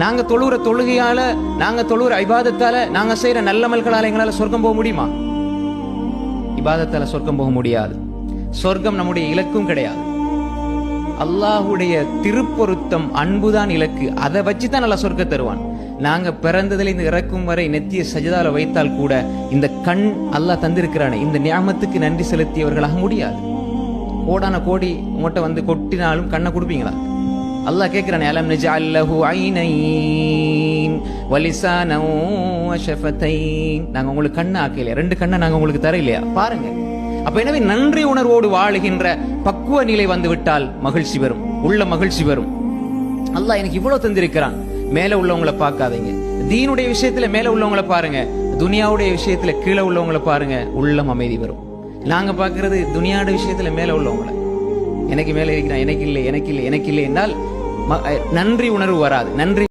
நாங்க தொழுற தொழுகையால, நாங்க தொழுற இபாதத்தால, நாங்க செய்யற நல்லமல்களால எங்களால சொர்க்கம் போக முடியுமா? இபாதத்தால சொர்க்கம் போக முடியாது. சொர்க்கம் நம்முடைய இலக்கும் கிடையாது. அல்லாஹுடைய திருப்பொருத்தம், அன்புதான் இலக்கு. அதை வச்சுதான் நல்லா சொர்க்க தருவான். நாங்க பிறந்ததுல இந்த இறக்கும் வரை நெத்திய சஜதால வைத்தால் கூட இந்த கண் அல்லாஹ் தந்திருக்கிறானே, இந்த நியாமத்துக்கு நன்றி செலுத்தியவர்களாக முடியாது. கோடான கோடி உங்கள்கிட்ட வந்து கொட்டினாலும் கண்ணை கொடுப்பீங்களா? அல்லாஹ் கேட்கிறானே, அலம் நஜஅல் லஹு ஐனைன் வலிசானன் வஷஃபதைன். நாங்க உங்களுக்கு கண்ணை ஆக்கலையா? 2 கண்ணை நாங்க உங்களுக்கு தர இல்லையா? பாருங்க. அப்ப எனவே நன்றி உணர்வோடு வாழுகின்ற பக்குவ நிலை வந்து விட்டால் மகிழ்ச்சி வரும், உள்ள மகிழ்ச்சி வரும். அல்லாஹ் எனக்கு இவ்வளவு தந்திருக்கிறான். மேல உள்ளவங்களை பார்க்காதீங்க. தீனுடைய விஷயத்துல மேல உள்ளவங்களை பாருங்க, துனியாவுடைய விஷயத்துல கீழே உள்ளவங்களை பாருங்க, உள்ளம் அமைதி வரும். நாங்க பாக்குறது துனியாவுடைய விஷயத்துல மேல உள்ளவங்களை, எனக்கு மேல இருக்கிறான், எனக்கு இல்லை, எனக்கு இல்லை, எனக்கு இல்லை என்றால் நன்றி உணர்வு வராது. நன்றி